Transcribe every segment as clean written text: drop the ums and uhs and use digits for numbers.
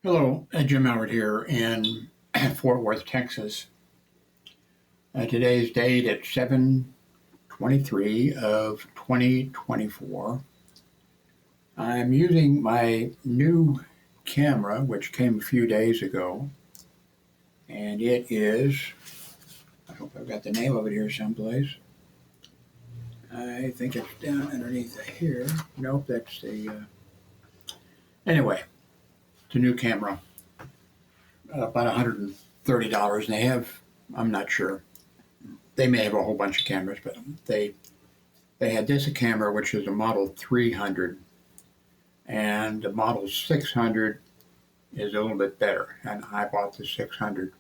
Hello, Jim Howard here in Fort Worth, Texas. Today's date at 7/23 of 2024. I'm using my new camera, which came a few days ago, and it is, I hope I've got the name of it here someplace. I think it's down underneath here. Nope, that's the, anyway, it's a new camera. About $130, and they have, I'm not sure, they may have a whole bunch of cameras, but they had this camera, which is a Model 300, and the Model 600 is a little bit better, and I bought the 600.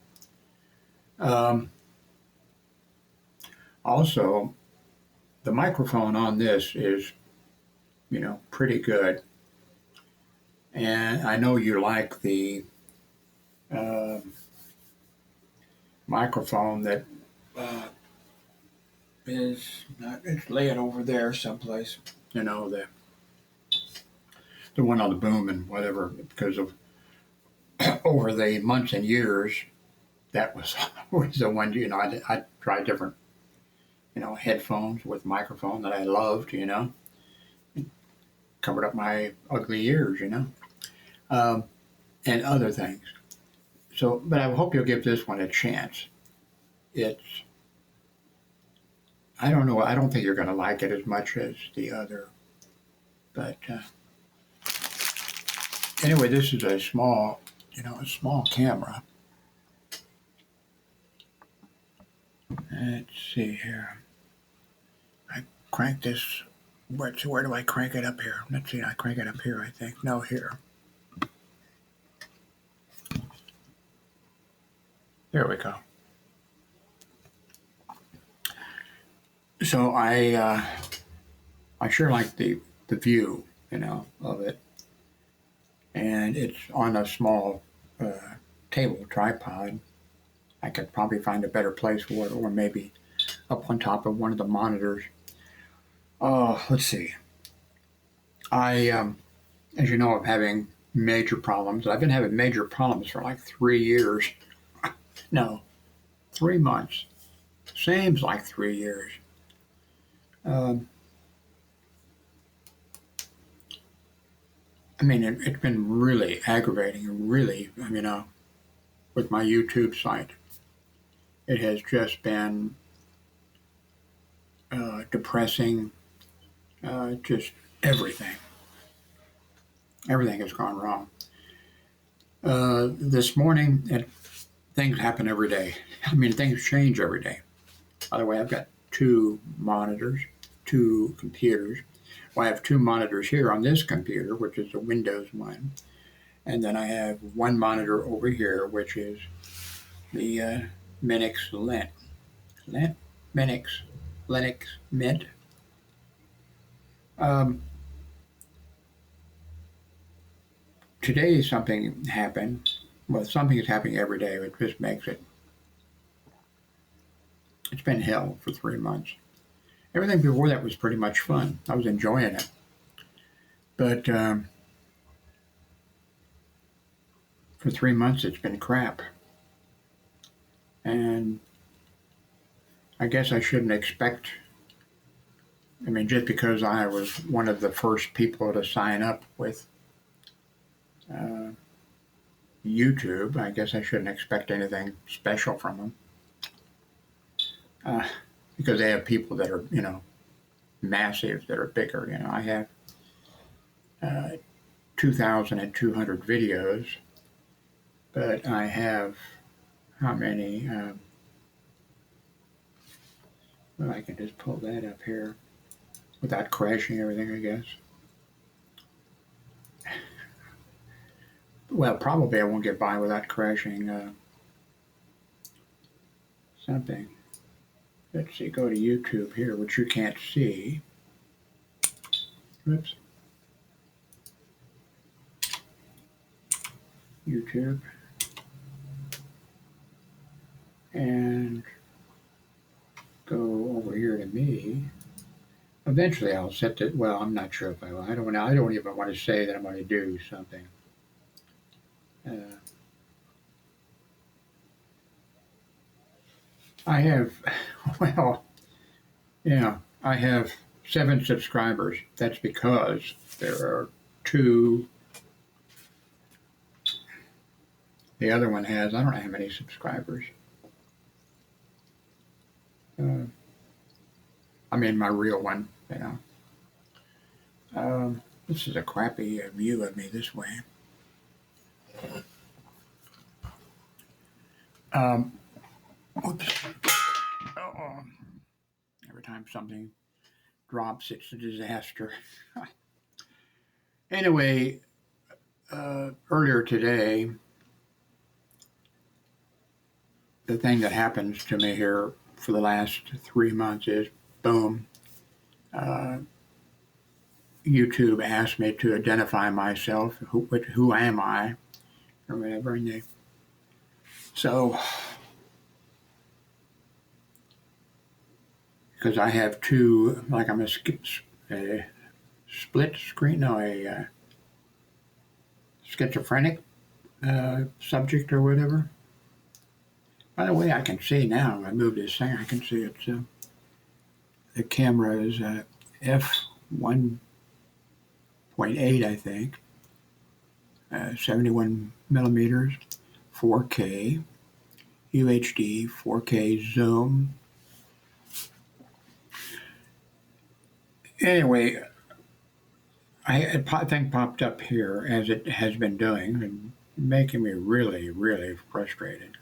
Also, the microphone on this is, pretty good, and I know you like the microphone that is not, it's laying over there someplace, the one on the boom and whatever, because of over the months and years, that was the one, I tried different, headphones with microphone that I loved, covered up my ugly ears, and other things. So, but I hope you'll give this one a chance. I don't know, I don't think you're going to like it as much as the other. But anyway, this is a small camera. Let's see here. I crank this. Where do I crank it up here? Let's see, I crank it up here, I think. No, here. There we go. So I sure like the view, of it, and it's on a small table tripod. I could probably find a better place for it, or maybe up on top of one of the monitors. Let's see. As you know, I'm having major problems. I've been having major problems for like 3 years. No, 3 months. Seems like 3 years. It's been really aggravating, really, with my YouTube site. It has just been depressing, just everything. Everything has gone wrong. This morning, things happen every day. Things change every day. By the way, I've got 2 monitors, 2 computers. Well, I have 2 monitors here on this computer, which is a Windows one. And then I have 1 monitor over here, which is the Linux Mint. Today something happened. Well, something is happening every day. It just makes it. It's been hell for 3 months. Everything before that was pretty much fun. I was enjoying it. But for 3 months, it's been crap. And I guess I shouldn't expect, just because I was one of the first people to sign up with YouTube, I guess I shouldn't expect anything special from them. Because they have people that are, massive, that are bigger. I have 2,200 videos, but I have how many? Well, I can just pull that up here without crashing everything, I guess. Well, probably I won't get by without crashing something. Let's see, go to YouTube here, which you can't see. Oops. YouTube. And go over here to me. Eventually I'll set it, well, I'm not sure if I will. I don't even want to say that I'm going to do something. I have, well, yeah, I have 7 subscribers. That's because there are 2. The other one has, I don't have any subscribers. I mean, my real one, you know. This is a crappy view of me this way. Oops. Uh-oh. Every time something drops, it's a disaster. Anyway, earlier today, the thing that happens to me here for the last 3 months is, boom, YouTube asked me to identify myself, who am I, or whatever, and so, because I have 2, like I'm a split screen, no, a schizophrenic subject or whatever. By the way, I can see now, I moved this thing, I can see it's, the camera is f1.8, I think, 71 millimeters, 4K, UHD, 4K zoom. Anyway, a thing popped up here, as it has been doing, and making me really, really frustrated.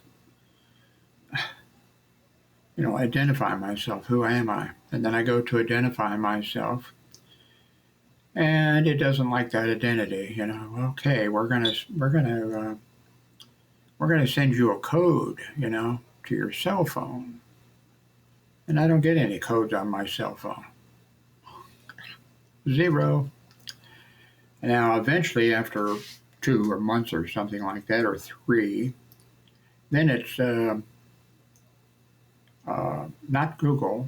You know, identify myself. Who am I? And then I go to identify myself, and it doesn't like that identity. You know, okay, we're gonna send you a code, you know, to your cell phone, and I don't get any codes on my cell phone. 0. Now, eventually, after 2 or months or something like that, or 3, then it's not Google.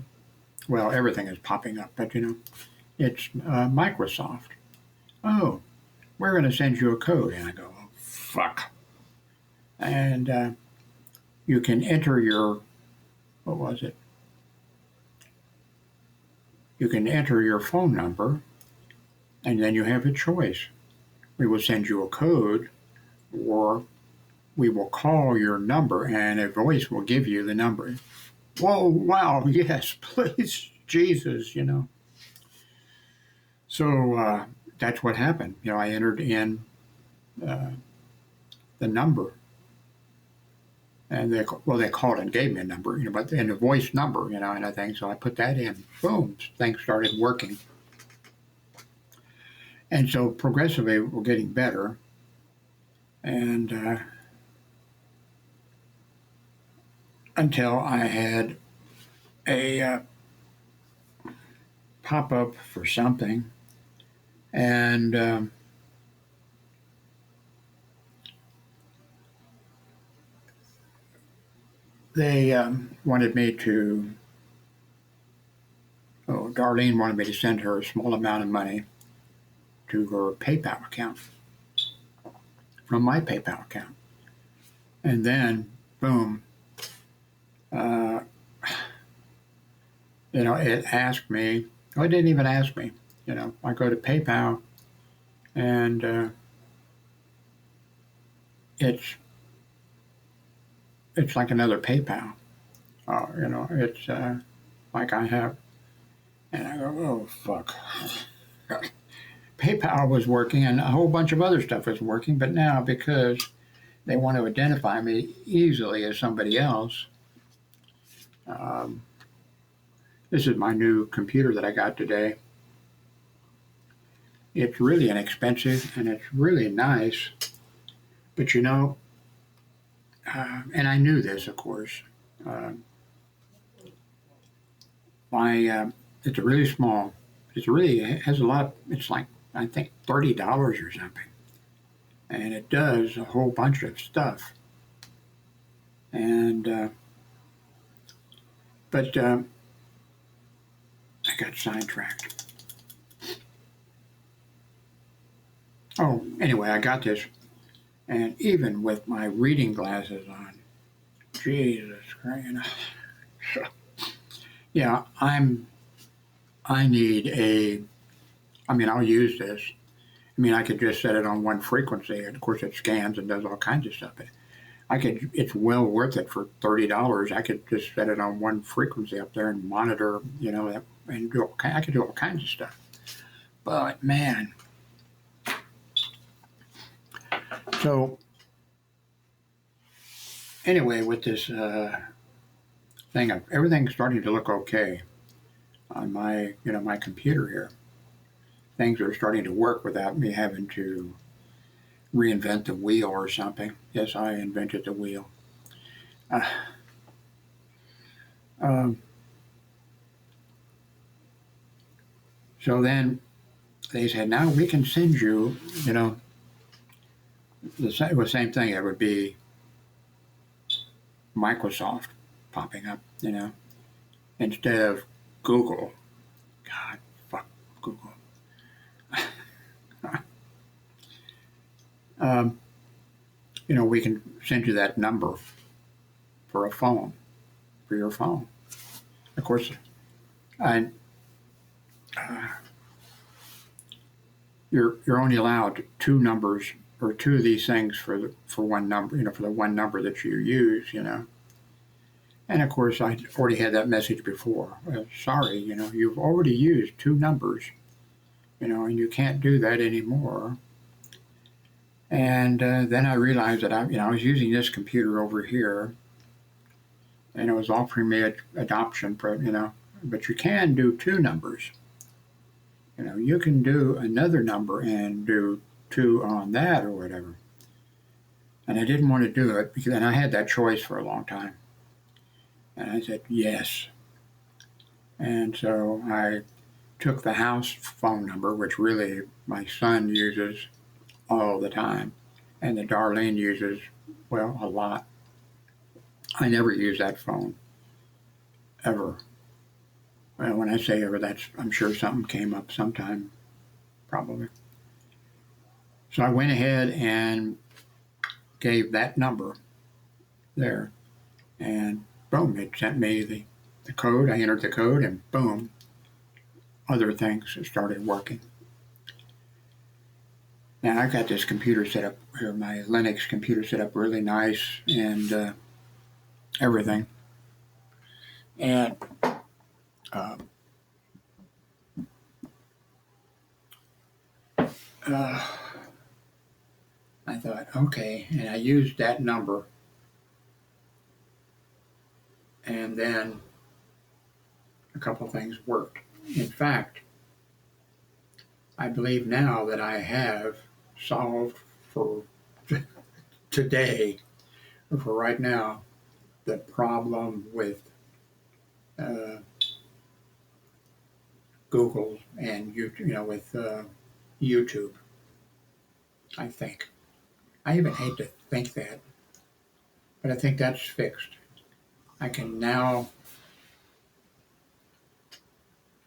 Well, everything is popping up, but you know, it's Microsoft. Oh, we're going to send you a code. And I go, oh, fuck. And you can enter your, what was it? You can enter your phone number, and then you have a choice. We will send you a code, or we will call your number, and a voice will give you the number. Whoa, wow, yes, please, Jesus, you know. So that's what happened. You know, I entered in the number, and they called and gave me a number, you know, but in a voice number, you know, and I think so. I put that in. Boom, things started working, and so progressively we're getting better, and until I had a pop up for something, and they wanted me to, Darlene wanted me to send her a small amount of money to her PayPal account from my PayPal account. And then, boom, you know, it asked me, it didn't even ask me, you know, I go to PayPal, and it's like another PayPal. You know, it's like I have, and I go, oh, fuck. PayPal was working, and a whole bunch of other stuff was working, but now because they want to identify me easily as somebody else, this is my new computer that I got today. It's really inexpensive, and it's really nice, but you know, and I knew this, of course, it's a really small, it has a lot, it's like, I think $30 or something. And it does a whole bunch of stuff. And, but I got sidetracked. Oh, anyway, I got this. And even with my reading glasses on, Jesus Christ. Yeah, I need I'll use this. I could just set it on one frequency, and of course it scans and does all kinds of stuff. But it's well worth it for $30. I could just set it on one frequency up there and monitor, and I could do all kinds of stuff. But man, so anyway, with this thing, everything's starting to look okay on my computer here. Things are starting to work without me having to reinvent the wheel or something. Yes, I invented the wheel. Uh, um, so then they said, now we can send you, the same thing. It would be Microsoft popping up, instead of Google. God, fuck Google. um, we can send you that number for a phone, for your phone. Of course, I, you're only allowed two numbers or two of these things for one number, for the one number that you use, And of course, I already had that message before. Sorry, you've already used two numbers, and you can't do that anymore. And then I realized that I was using this computer over here, and it was offering me adoption, but you can do two numbers. You can do another number and do two on that or whatever. And I didn't want to do it and I had that choice for a long time. And I said, yes. And so I took the house phone number, which really my son uses all the time, and that Darlene uses, well, a lot. I never use that phone, ever. Well, when I say ever, I'm sure something came up sometime, probably. So I went ahead and gave that number there, and boom, it sent me the code. I entered the code, and boom, other things started working. Now I got this computer set up here, my Linux computer set up really nice and everything. And I thought, okay, and I used that number, and then a couple things worked. In fact, I believe now that I have solved for today, or for right now, the problem with Google and YouTube, with YouTube. I think. I even hate to think that, but I think that's fixed. I can now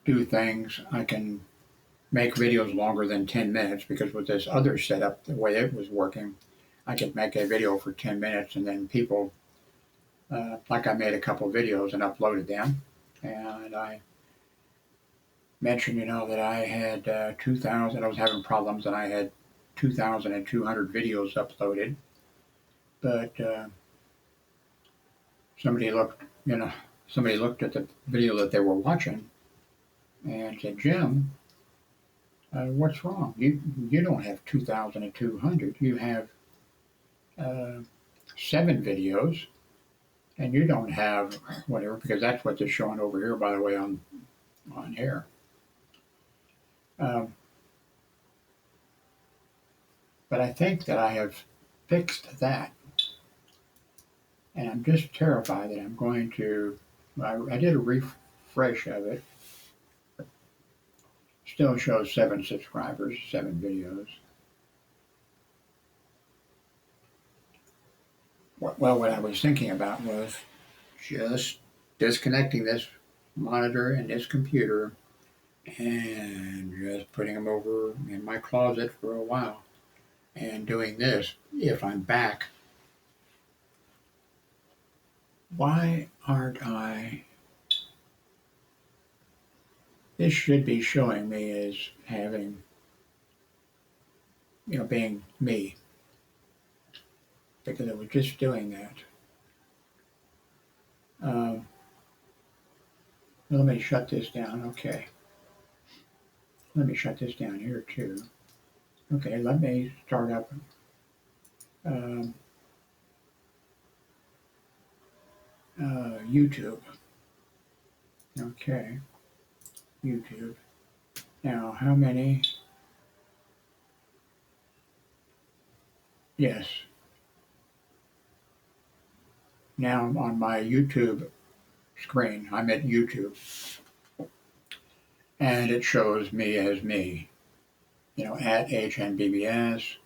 do things. I can make videos longer than 10 minutes because with this other setup, the way it was working, I could make a video for 10 minutes and then people, like I made a couple of videos and uploaded them. And I mentioned, that I had 2,000, I was having problems and I had 2,200 videos uploaded. But somebody looked at the video that they were watching and said, Jim, what's wrong? You don't have 2,200. You have 7 videos, and you don't have whatever, because that's what they're showing over here, by the way, on here. But I think that I have fixed that, and I'm just terrified that I'm going to. I did a refresh of it. Still shows 7 subscribers, 7 videos. Well, what I was thinking about was just disconnecting this monitor and this computer and just putting them over in my closet for a while. and doing this, if I'm back, why aren't I? This should be showing me as having, being me, because I was just doing that. Let me shut this down. Okay. Let me shut this down here too. Okay, let me start up um, YouTube. Okay, YouTube. Now, how many? Yes. Now on my YouTube screen, I'm at YouTube, and it shows me as me. At HNBBS,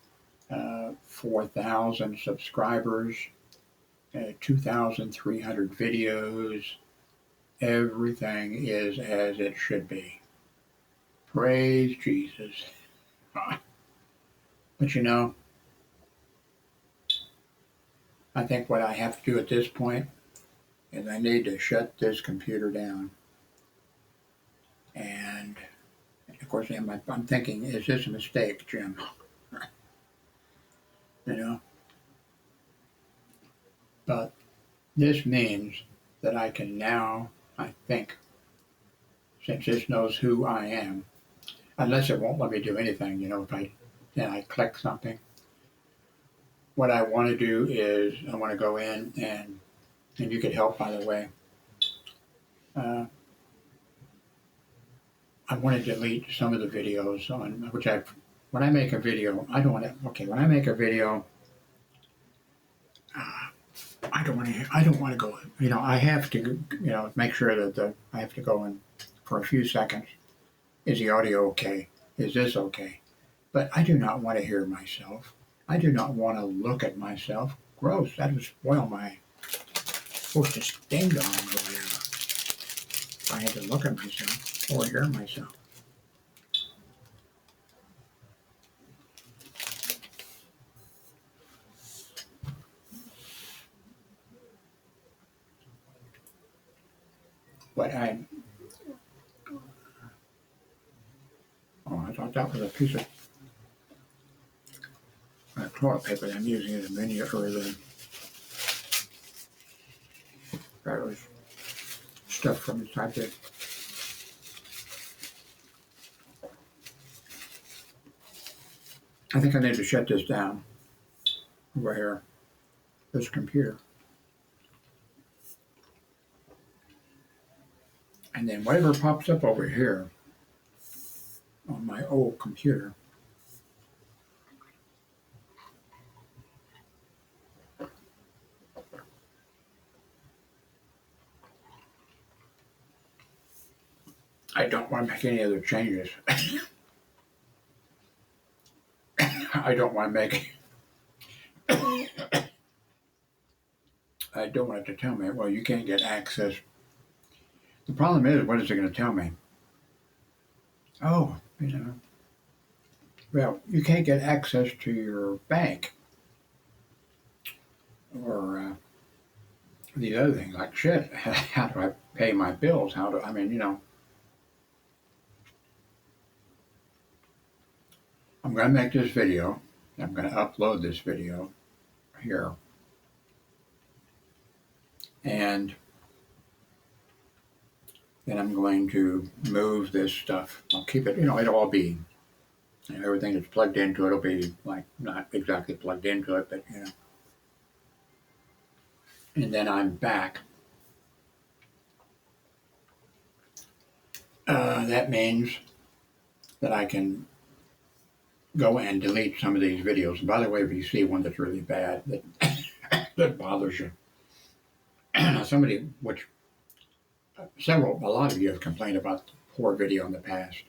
4,000 subscribers, 2,300 videos. Everything is as it should be. Praise Jesus. But I think what I have to do at this point is I need to shut this computer down. And of course, I'm thinking, is this a mistake, Jim? But this means that I can now, I think, since this knows who I am, unless it won't let me do anything, if I click something. What I want to do is I want to go in and you could help, by the way. I want to delete some of the videos on which when I make a video, I don't want to. Okay, when I make a video, I don't want to go. I have to. Make sure that I have to go in for a few seconds. Is the audio okay? Is this okay? But I do not want to hear myself. I do not want to look at myself. Gross. That would spoil my. Supposed to sting on or whatever. If I had to look at myself or hear myself. But I thought that was a piece of toilet paper that I'm using as a menu or that was stuff from inside there. I think I need to shut this down over here, this computer. And then whatever pops up over here on my old computer, I don't want to make any other changes. I don't want to make. I don't want it to tell me, well, you can't get access. The problem is, what is it going to tell me? Oh, well, you can't get access to your bank or these other things like shit. How do I pay my bills? I'm going to make this video. I'm going to upload this video here. And then I'm going to move this stuff. I'll keep it, it'll all be, everything that's plugged into it will be like not exactly plugged into it, but And then I'm back. That means that I can go and delete some of these videos. And by the way, if you see one that's really bad, that bothers you, a lot of you have complained about the poor video in the past.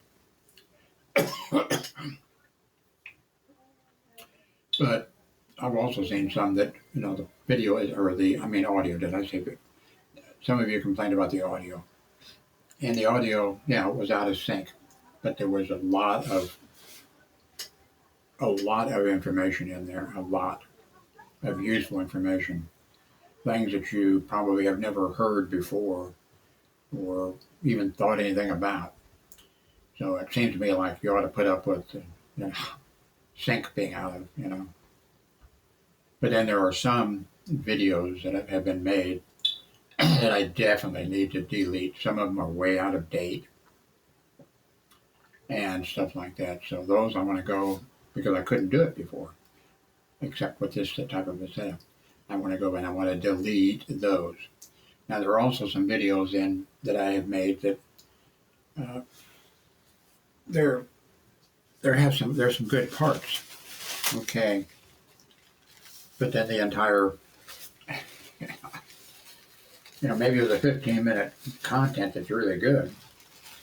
But I've also seen some that, the video is, audio, did I say? Some of you complained about the audio. And the audio, was out of sync. But there was a lot of a lot of information in there, a lot of useful information, things that you probably have never heard before or even thought anything about. So it seems to me like you ought to put up with sink being out of, But then there are some videos that have been made that I definitely need to delete. Some of them are way out of date and stuff like that. So those I want to go, because I couldn't do it before, except with this type of a setup. I want to go and I want to delete those. Now there are also some videos in that I have made that there there's some good parts. Okay. But then the entire, maybe it was a 15-minute content that's really good.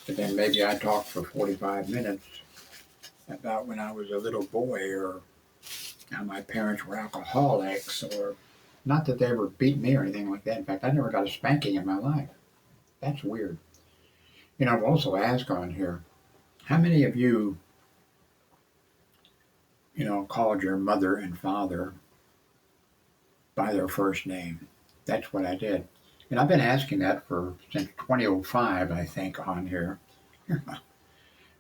But then maybe I talked for 45 minutes about when I was a little boy, or how my parents were alcoholics, or not that they ever beat me or anything like that. In fact, I never got a spanking in my life. That's weird. I've also asked on here, how many of you, called your mother and father by their first name? That's what I did. And I've been asking that since 2005, I think, on here.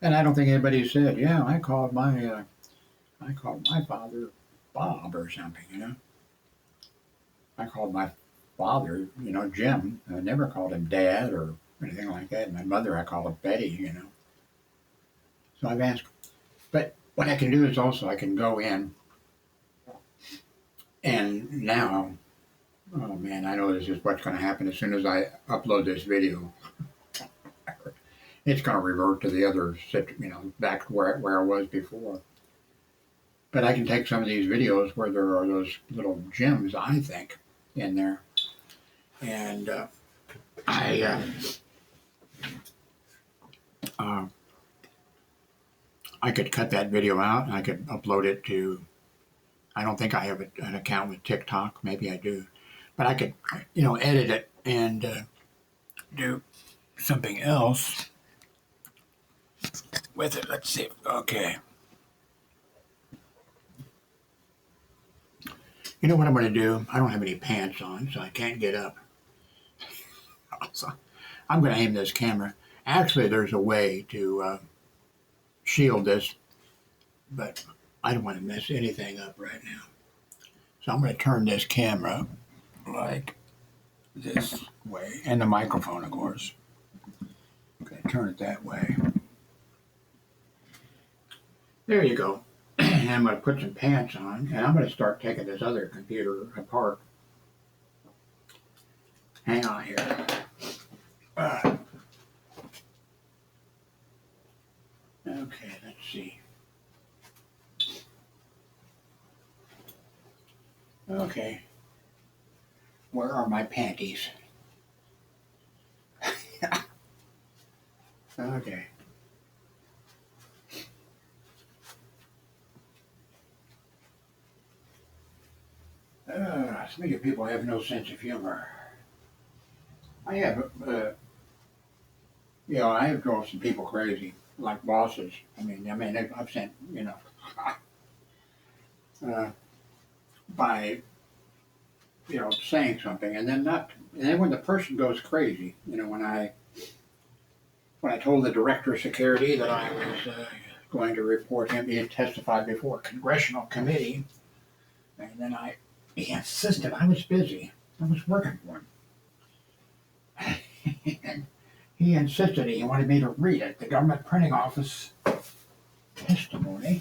And I don't think anybody said, yeah, I called my father Bob or something, I called my father, Jim. I never called him Dad or anything like that. And my mother, I called her Betty, So I've asked. But what I can do is also I can go in and now, oh man, I know this is what's going to happen as soon as I upload this video. It's going to revert to the other, back to where I was before. But I can take some of these videos where there are those little gems, I think, in there. And I could cut that video out and I could upload it to, I don't think I have an account with TikTok. Maybe I do. But I could, edit it and do something else with it. Let's see. Okay. You know what I'm going to do? I don't have any pants on, so I can't get up. So I'm going to aim this camera. Actually, there's a way to shield this, but I don't want to mess anything up right now. So I'm going to turn this camera like this way, and the microphone, of course. I'm going to turn it that way. There you go. And I'm going to put some pants on, and I'm going to start taking this other computer apart. Hang on here. Okay, let's see. Okay. Where are my panties? Okay. Some of you people have no sense of humor. I have, I have drove some people crazy, like bosses. I've sent, by, saying something, and then when the person goes crazy, when I told the director of security that I was going to report him, he had testified before a congressional committee, and then he insisted I was busy. I was working for him. And he insisted he wanted me to read it, the government printing office testimony.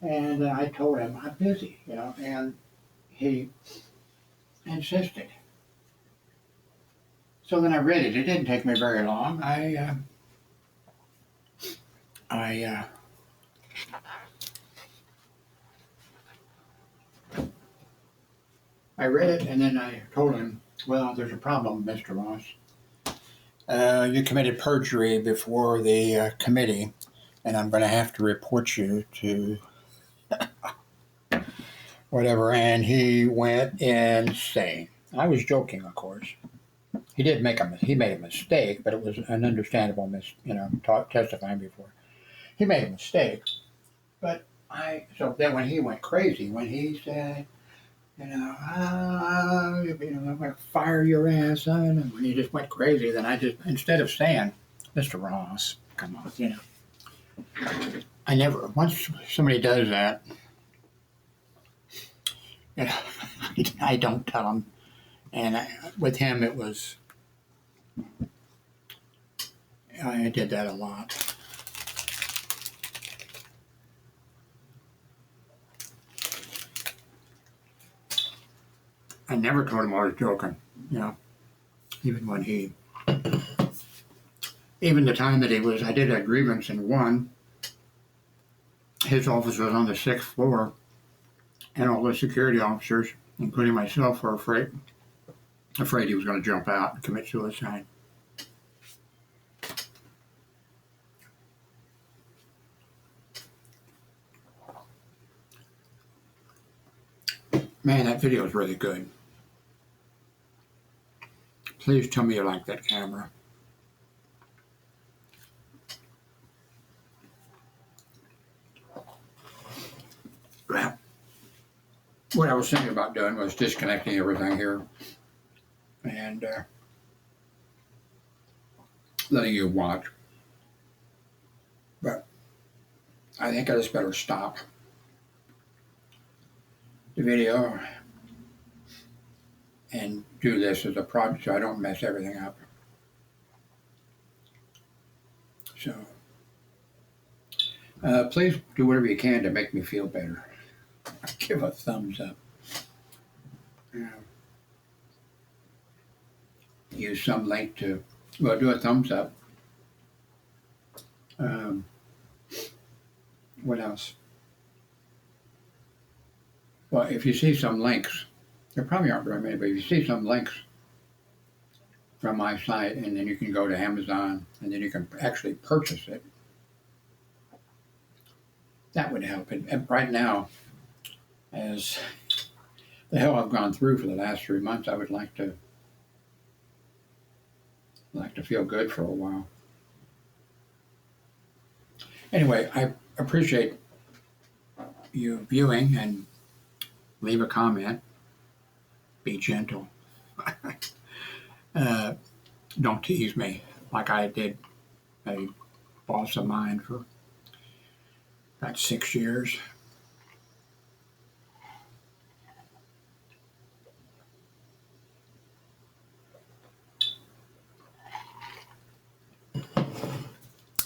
And I told him I'm busy, and he insisted. So then I read it. It didn't take me very long. I read it, and then I told him, well, there's a problem, Mr. Ross. You committed perjury before the committee, and I'm going to have to report you to whatever. And he went insane. I was joking, of course. He made a mistake, but it was an understandable testifying before. He made a mistake, but So then when he went crazy, when he said, I'm going to fire your ass, son, and when he just went crazy, then I just, instead of saying, Mr. Ross, come on, I never, once somebody does that, I don't tell them. And with him, it was, I did that a lot. I never told him I was joking, even when even the time that I did a grievance and won, his office was on the 6th floor, and all the security officers, including myself, were afraid he was going to jump out and commit suicide. Man, that video is really good. Please tell me you like that camera. Well, what I was thinking about doing was disconnecting everything here and letting you watch. But I think I just better stop the video and do this as a project so I don't mess everything up. So please do whatever you can to make me feel better. Give a thumbs up. Use some link to, well, do a thumbs up. What else? Well, if you see some links, there probably aren't very many, but if you see some links from my site, and then you can go to Amazon, and then you can actually purchase it, that would help. And right now, as the hell I've gone through for the last 3 months, I would like to feel good for a while. Anyway, I appreciate you viewing, and leave a comment. Be gentle. Don't tease me like I did a boss of mine for about 6 years.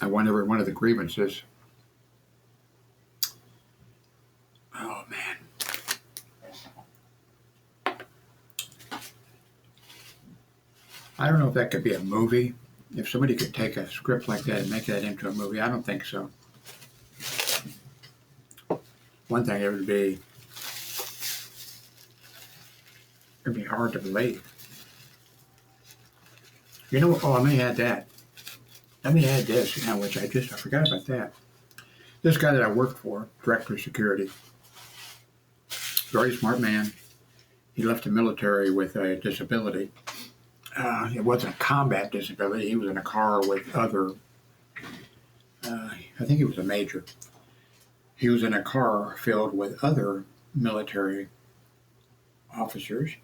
I won every one of the grievances. Oh, man. I don't know if that could be a movie. If somebody could take a script like that and make that into a movie, I don't think so. One thing, it'd be hard to believe. You know, oh, let me add that. Let me add this, which I forgot about that. This guy that I worked for, director of security, very smart man. He left the military with a disability. It wasn't a combat disability. He was in a car with other, I think he was a major. He was in a car filled with other military officers.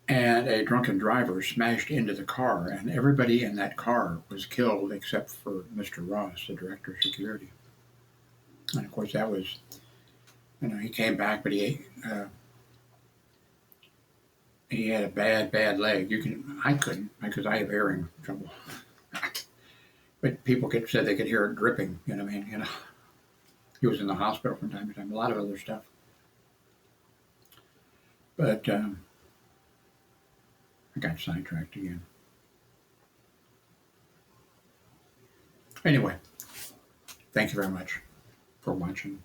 And a drunken driver smashed into the car, and everybody in that car was killed except for Mr. Ross, the director of security. And of course, that was, he came back, but he had a bad leg. I couldn't, because I have hearing trouble. But people said they could hear it dripping. He was in the hospital from time to time. A lot of other stuff. But I got sidetracked again. Anyway, thank you very much for watching.